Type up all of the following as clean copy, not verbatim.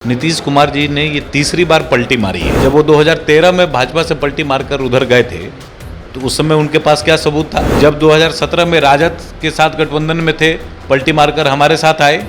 नीतीश कुमार जी ने ये तीसरी बार पलटी मारी है। जब वो 2013 में भाजपा से पलटी मारकर उधर गए थे तो उस समय उनके पास क्या सबूत था। जब 2017 में राजद के साथ गठबंधन में थे, पलटी मारकर हमारे साथ आए,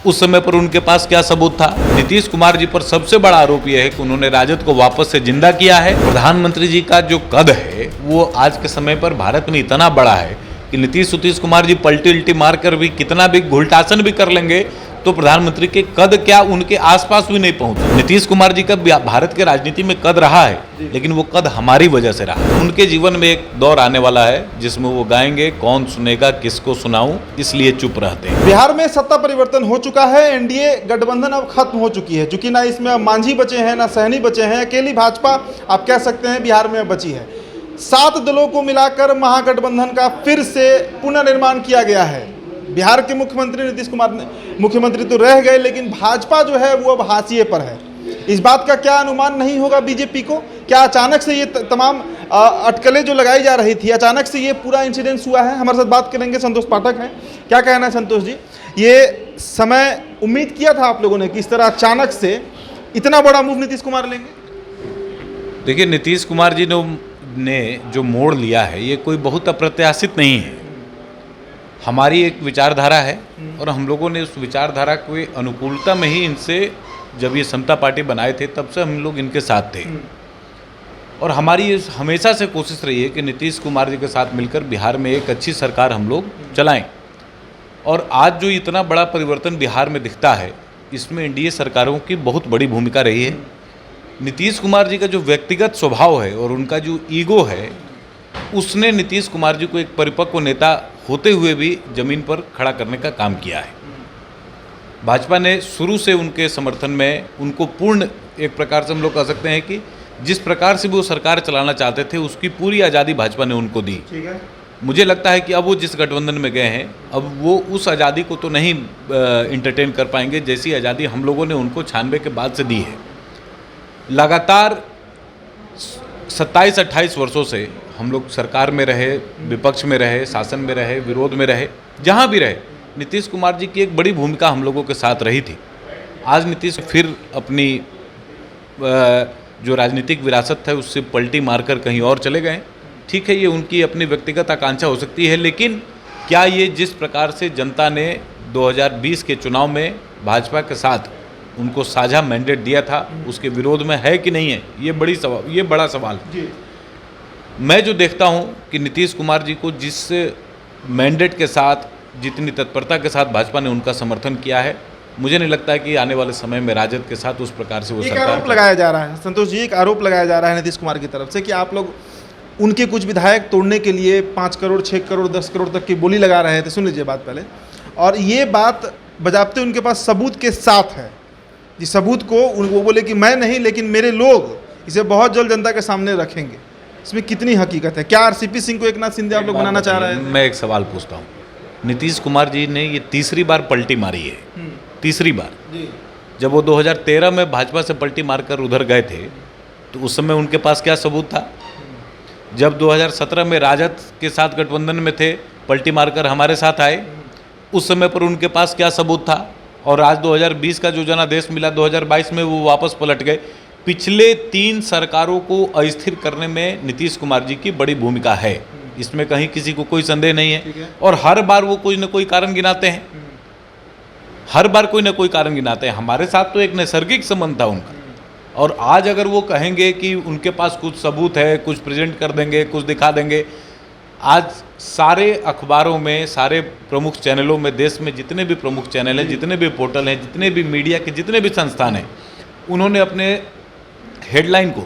उस समय पर उनके पास क्या सबूत था। नीतीश कुमार जी पर सबसे बड़ा आरोप यह है कि उन्होंने राजद को वापस से जिंदा किया है। प्रधानमंत्री जी का जो कद है वो आज के समय पर भारत में इतना बड़ा है कि नीतीश कुमार जी पलटी उल्टी मारकर भी कितना भी घुलटासन भी कर लेंगे तो प्रधानमंत्री के कद क्या उनके आसपास भी नहीं पहुंचा। नीतीश कुमार जी का भारत के राजनीति में कद रहा है, लेकिन वो कद हमारी वजह से रहा। उनके जीवन में एक दौर आने वाला है जिसमें वो गाएंगे, कौन सुनेगा किसको सुनाऊं, इसलिए चुप रहते हैं। बिहार में सत्ता परिवर्तन हो चुका है। एनडीए गठबंधन अब खत्म हो चुकी है, चूंकि ना इसमें अब मांझी बचे हैं ना सहनी बचे हैं। अकेली भाजपा आप कह सकते हैं बिहार में बची है। 7 दलों को मिलाकर महागठबंधन का फिर से पुनर्निर्माण किया गया है। बिहार के मुख्यमंत्री नीतीश कुमार ने मुख्यमंत्री तो रह गए, लेकिन भाजपा जो है वो अब हाशिए पर है। इस बात का क्या अनुमान नहीं होगा बीजेपी को? क्या अचानक से ये तमाम अटकलें जो लगाई जा रही थी, अचानक से ये पूरा इंसिडेंस हुआ है? हमारे साथ बात करेंगे संतोष पाठक हैं। क्या कहना है संतोष जी? ये समय उम्मीद किया था आप लोगों ने कि इस तरह अचानक से इतना बड़ा मूव नीतीश कुमार लेंगे? देखिए, नीतीश कुमार जी ने जो मोड़ लिया है ये कोई बहुत अप्रत्याशित नहीं है। हमारी एक विचारधारा है और हम लोगों ने उस विचारधारा के अनुकूलता में ही इनसे, जब ये समता पार्टी बनाए थे तब से हम लोग इनके साथ थे। और हमारी ये हमेशा से कोशिश रही है कि नीतीश कुमार जी के साथ मिलकर बिहार में एक अच्छी सरकार हम लोग चलाएं। और आज जो इतना बड़ा परिवर्तन बिहार में दिखता है, इसमें एनडीए सरकारों की बहुत बड़ी भूमिका रही है। नीतीश कुमार जी का जो व्यक्तिगत स्वभाव है और उनका जो ईगो है, उसने नीतीश कुमार जी को एक परिपक्व नेता होते हुए भी जमीन पर खड़ा करने का काम किया है। भाजपा ने शुरू से उनके समर्थन में उनको पूर्ण, एक प्रकार से हम लोग कह सकते हैं कि जिस प्रकार से वो सरकार चलाना चाहते थे उसकी पूरी आज़ादी भाजपा ने उनको दी। ठीक है। मुझे लगता है कि अब वो जिस गठबंधन में गए हैं, अब वो उस आज़ादी को तो नहीं इंटरटेन कर पाएंगे जैसी आज़ादी हम लोगों ने उनको 96 के बाद से दी है। लगातार 27-28 वर्षों से हम लोग सरकार में रहे, विपक्ष में रहे, शासन में रहे, विरोध में रहे, जहाँ भी रहे, नीतीश कुमार जी की एक बड़ी भूमिका हम लोगों के साथ रही थी। आज नीतीश फिर अपनी जो राजनीतिक विरासत है उससे पलटी मारकर कहीं और चले गए। ठीक है, ये उनकी अपनी व्यक्तिगत आकांक्षा हो सकती है, लेकिन क्या ये जिस प्रकार से जनता ने 2020 के चुनाव में भाजपा के साथ उनको साझा मैंडेट दिया था उसके विरोध में है कि नहीं है, ये बड़ा सवाल है। मैं जो देखता हूं कि नीतीश कुमार जी को जिस मैंडेट के साथ, जितनी तत्परता के साथ भाजपा ने उनका समर्थन किया है, मुझे नहीं लगता है कि आने वाले समय में राजद के साथ उस प्रकार से वो एक आरोप लगाया जा रहा है संतोष जी, एक आरोप लगाया जा रहा है नीतीश कुमार की तरफ से कि आप लोग उनके कुछ विधायक तोड़ने के लिए 5 करोड़ 6 करोड़ 10 करोड़ तक की बोली लगा रहे थे। सुन लीजिए बात पहले, और ये बात बजाबते उनके पास सबूत के साथ है। जिस सबूत को वो बोले कि मैं नहीं लेकिन मेरे लोग इसे बहुत जल्द जनता के सामने रखेंगे। इसमें कितनी हकीकत है? क्या आरसीपी सिंह को एकनाथ शिंदे आप लोग बनाना चाह रहे हैं? मैं एक सवाल पूछता हूँ, नीतीश कुमार जी ने ये तीसरी बार पलटी मारी है, तीसरी बार। जब वो 2013 में भाजपा से पलटी मारकर उधर गए थे तो उस समय उनके पास क्या सबूत था। जब 2017 में राजद के साथ गठबंधन में थे, पलटी मारकर हमारे साथ आए, उस समय पर उनके पास क्या सबूत था। और आज 2020 का जो जनादेश मिला, 2022 में वो वापस पलट गए। पिछले 3 सरकारों को अस्थिर करने में नीतीश कुमार जी की बड़ी भूमिका है, इसमें कहीं किसी को कोई संदेह नहीं है। और हर बार वो कोई ना कोई कारण गिनाते हैं, हर बार कोई ना कोई कारण गिनाते हैं। हमारे साथ तो एक नैसर्गिक संबंध था उनका, और आज अगर वो कहेंगे कि उनके पास कुछ सबूत है, कुछ प्रेजेंट कर देंगे, कुछ दिखा देंगे, आज सारे अखबारों में, सारे प्रमुख चैनलों में, देश में जितने भी प्रमुख चैनल हैं, जितने भी पोर्टल हैं, जितने भी मीडिया के जितने भी संस्थान हैं, उन्होंने अपने हेडलाइन को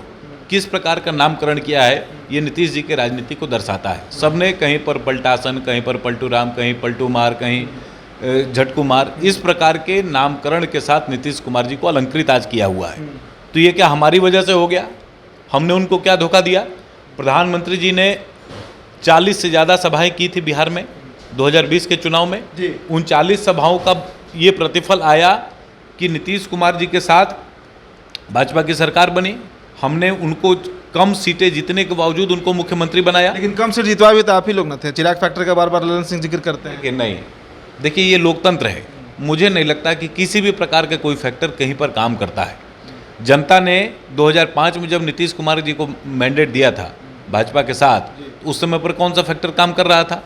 किस प्रकार का नामकरण किया है, ये नीतीश जी के राजनीति को दर्शाता है। सबने कहीं पर पलटासन, कहीं पर पलटू राम, कहीं पलटू मार, कहीं झटकू मार, इस प्रकार के नामकरण के साथ नीतीश कुमार जी को अलंकृत आज किया हुआ है। तो ये क्या हमारी वजह से हो गया? हमने उनको क्या धोखा दिया? प्रधानमंत्री जी ने 40 से ज़्यादा सभाएं की थी बिहार में 2020 के चुनाव में। उन 40 सभाओं का ये प्रतिफल आया कि नीतीश कुमार जी के साथ भाजपा की सरकार बनी। हमने उनको कम सीटें जीतने के बावजूद उनको मुख्यमंत्री बनाया। लेकिन कम सीट जितवा भी तो आप ही लोग न थे। चिराग फैक्टर का बार बार ललन सिंह जिक्र करते हैं कि नहीं। देखिए, ये लोकतंत्र है, मुझे नहीं लगता कि किसी भी प्रकार का कोई फैक्टर कहीं पर काम करता है। जनता ने 2005 में जब नीतीश कुमार जी को मैंडेट दिया था भाजपा के साथ, तो उस समय पर कौन सा फैक्टर काम कर रहा था?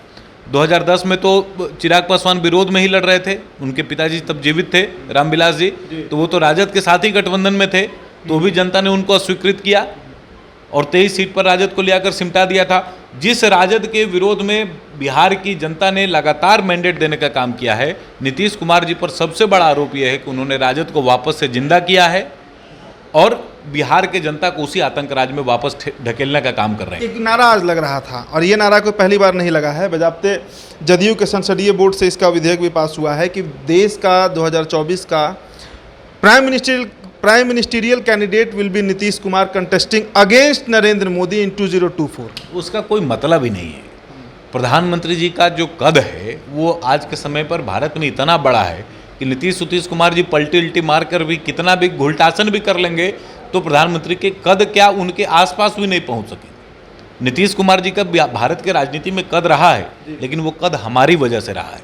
2010 में तो चिराग पासवान विरोध में ही लड़ रहे थे, उनके पिताजी तब जीवित थे, रामविलास जी, तो वो तो राजद के साथ ही गठबंधन में थे, तो भी जनता ने उनको अस्वीकृत किया और 23 सीट पर राजद को लियाकर सिमटा दिया था। जिस राजद के विरोध में बिहार की जनता ने लगातार मैंडेट देने का काम किया है, नीतीश कुमार जी पर सबसे बड़ा आरोप यह है कि उन्होंने राजद को वापस से जिंदा किया है और बिहार के जनता को उसी आतंक राज में वापस ढकेलने का काम कर रहे हैं। एक नारा आज लग रहा था और ये नारा कोई पहली बार नहीं लगा है, बजाबते जदयू के संसदीय बोर्ड से इसका विधेयक भी पास हुआ है कि देश का 2024 का prime ministerial candidate will be Nitish Kumar contesting against Narendra Modi in 2024। उसका कोई मतलब ही नहीं है। प्रधानमंत्री जी का जो कद है वो आज के समय पर भारत में इतना बड़ा है कि नीतीश कुमार जी पलटी उल्टी मार कर भी कितना भी घुलटासन भी कर लेंगे तो प्रधानमंत्री के कद क्या उनके आसपास भी नहीं पहुंच सके। नीतीश कुमार जी का भारत के राजनीति में कद रहा है, लेकिन वो कद हमारी वजह से रहा है।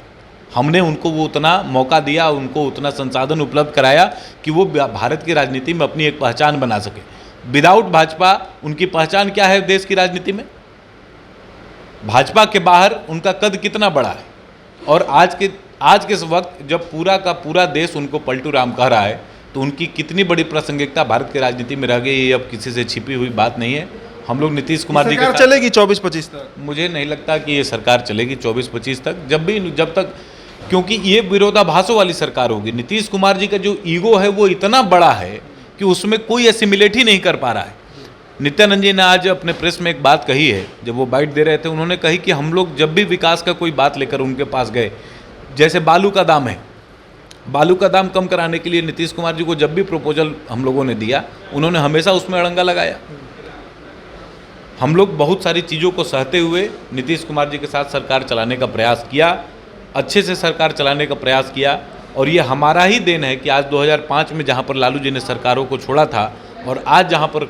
हमने उनको वो उतना मौका दिया, उनको उतना संसाधन उपलब्ध कराया कि वो भारत की राजनीति में अपनी एक पहचान बना सके। विदाउट भाजपा उनकी पहचान क्या है देश की राजनीति में? भाजपा के बाहर उनका कद कितना बड़ा है। और आज के इस वक्त जब पूरा का पूरा देश उनको पलटू राम कह रहा है तो उनकी कितनी बड़ी प्रासंगिकता भारत की राजनीति में रह गई, ये अब किसी से छिपी हुई बात नहीं है। हम लोग नीतीश कुमार जी के साथ चलेगी 24-25 तक। मुझे नहीं लगता कि ये सरकार चलेगी 24-25 तक, जब तक, क्योंकि ये विरोधाभासों वाली सरकार होगी। नीतीश कुमार जी का जो ईगो है वो इतना बड़ा है कि उसमें कोई एसिमिलेट ही नहीं कर पा रहा है। नित्यानंद जी ने आज अपने प्रेस में एक बात कही है, जब वो बाइट दे रहे थे, उन्होंने कही कि हम लोग जब भी विकास का कोई बात लेकर उनके पास गए, जैसे बालू का दाम है, बालू का दाम कम कराने के लिए नीतीश कुमार जी को जब भी प्रपोजल हम लोगों ने दिया, उन्होंने हमेशा उसमें अड़ंगा लगाया। हम लोग बहुत सारी चीज़ों को सहते हुए नीतीश कुमार जी के साथ सरकार चलाने का प्रयास किया, अच्छे से सरकार चलाने का प्रयास किया। और ये हमारा ही देन है कि आज 2005 में जहाँ पर लालू जी ने सरकारों को छोड़ा था और आज जहाँ पर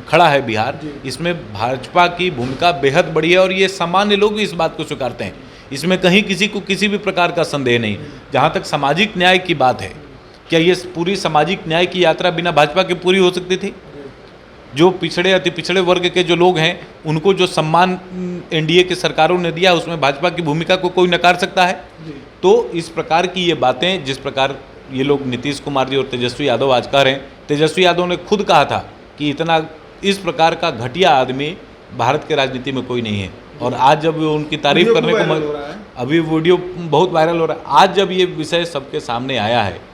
खड़ा है बिहार, इसमें भाजपा की भूमिका बेहद बड़ी है और ये सामान्य लोग भी इस बात को स्वीकारते हैं। इसमें कहीं किसी को किसी भी प्रकार का संदेह नहीं। जहाँ तक सामाजिक न्याय की बात है, क्या ये पूरी सामाजिक न्याय की यात्रा बिना भाजपा के पूरी हो सकती थी? जो पिछड़े अति पिछड़े वर्ग के जो लोग हैं, उनको जो सम्मान एनडीए के सरकारों ने दिया, उसमें भाजपा की भूमिका को कोई नकार सकता है? तो इस प्रकार की ये बातें, जिस प्रकार ये लोग नीतीश कुमार जी और तेजस्वी यादव आज कह रहे हैं, तेजस्वी यादव ने खुद कहा था कि इतना इस प्रकार का घटिया आदमी भारत के राजनीति में कोई नहीं है। और आज जब वो उनकी तारीफ करने को, अभी वीडियो बहुत वायरल हो रहा है, आज जब ये विषय सबके सामने आया है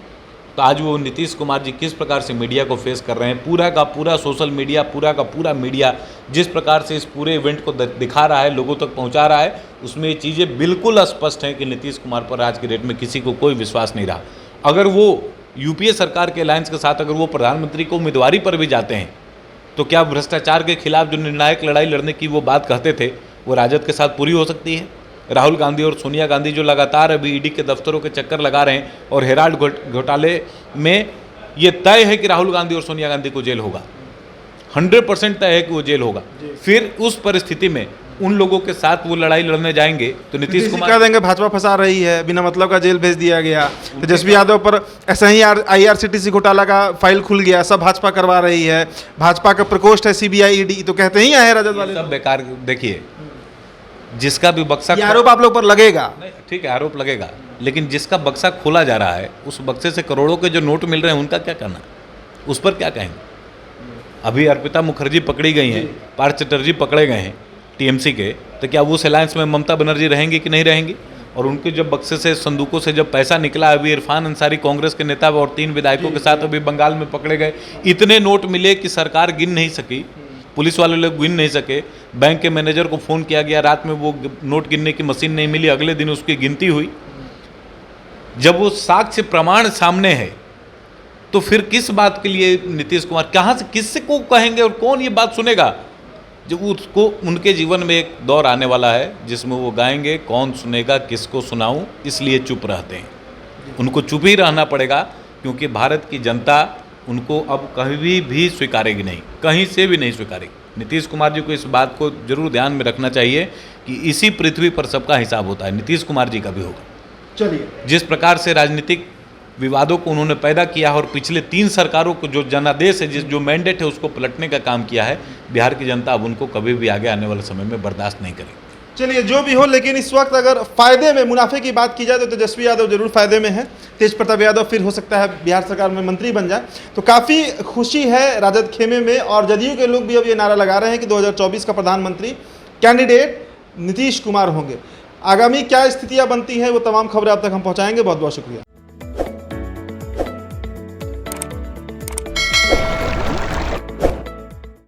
तो आज वो नीतीश कुमार जी किस प्रकार से मीडिया को फेस कर रहे हैं, पूरा का पूरा सोशल मीडिया, पूरा का पूरा मीडिया जिस प्रकार से इस पूरे इवेंट को दिखा रहा है, लोगों तक पहुंचा रहा है, उसमें ये चीज़ें बिल्कुल स्पष्ट हैं कि नीतीश कुमार पर आज की डेट में किसी को कोई विश्वास नहीं रहा। अगर वो यूपीए सरकार के अलायंस के साथ अगर वो प्रधानमंत्री को उम्मीदवारी पर भी जाते हैं तो क्या भ्रष्टाचार के खिलाफ जो निर्णायक लड़ाई लड़ने की वो बात कहते थे, वो राजद के साथ पूरी हो सकती है? राहुल गांधी और सोनिया गांधी जो लगातार अभी ईडी के दफ्तरों के चक्कर लगा रहे हैं और हेराल्ड घोटाले में ये तय है कि राहुल गांधी और सोनिया गांधी को जेल होगा, 100% तय है कि वो जेल होगा। फिर उस परिस्थिति में उन लोगों के साथ वो लड़ाई लड़ने जाएंगे तो नीतीश कुमार कह देंगे भाजपा फंसा रही है, बिना मतलब का जेल भेज दिया गया। तेजस्वी यादव पर ऐसा ही IRCTC घोटाला का फाइल खुल गया, सब भाजपा करवा रही है, भाजपा का प्रकोष्ठ है CBI ED, तो कहते ही है राजद वाले सब बेकार। देखिए, जिसका भी बक्सा, आरोप आप लोग पर लगेगा, ठीक है आरोप लगेगा, लेकिन जिसका बक्सा खोला जा रहा है, उस बक्से से करोड़ों के जो नोट मिल रहे हैं, उनका क्या करना, उस पर क्या कहेंगे? अभी अर्पिता मुखर्जी पकड़ी गई हैं, पार्थ चटर्जी पकड़े गए हैं TMC के, तो क्या वो अलायंस में ममता बनर्जी रहेंगी कि नहीं रहेंगी? और उनके जब बक्से से, संदूकों से जब पैसा निकला, अभी इरफान अंसारी कांग्रेस के नेता और 3 विधायकों के साथ अभी बंगाल में पकड़े गए, इतने नोट मिले कि सरकार गिन नहीं सकी, पुलिस वाले लोग गिन नहीं सके। बैंक के मैनेजर को फ़ोन किया गया, रात में वो नोट गिनने की मशीन नहीं मिली, अगले दिन उसकी गिनती हुई। जब वो साक्ष्य प्रमाण सामने है तो फिर किस बात के लिए नीतीश कुमार कहाँ से, किससे को कहेंगे और कौन ये बात सुनेगा? जब उसको, उनके जीवन में एक दौर आने वाला है जिसमें वो गाएंगे, कौन सुनेगा किसको सुनाऊं, इसलिए चुप रहते हैं। उनको चुप ही रहना पड़ेगा क्योंकि भारत की जनता उनको अब कभी भी स्वीकारेगी नहीं, कहीं से भी नहीं स्वीकारेगी। नीतीश कुमार जी को इस बात को जरूर ध्यान में रखना चाहिए कि इसी पृथ्वी पर सबका हिसाब होता है, नीतीश कुमार जी का भी होगा। चलिए, जिस प्रकार से राजनीतिक विवादों को उन्होंने पैदा किया है और पिछले 3 सरकारों को जो जनादेश है, जो मैंडेट है, उसको पलटने का काम किया है, बिहार की जनता अब उनको कभी भी आगे आने वाले समय में बर्दाश्त नहीं करेगी। चलिए जो भी हो, लेकिन इस वक्त अगर फायदे में, मुनाफे की बात की जाए तो तेजस्वी यादव जरूर फायदे में है। तेज प्रताप यादव फिर हो सकता है बिहार सरकार में मंत्री बन जाए, तो काफ़ी खुशी है राजद खेमे में। और जदयू के लोग भी अब ये नारा लगा रहे हैं कि 2024 का प्रधानमंत्री कैंडिडेट नीतीश कुमार होंगे। आगामी क्या स्थितियां बनती हैं वो तमाम खबरें आप तक हम पहुंचाएंगे। बहुत बहुत शुक्रिया।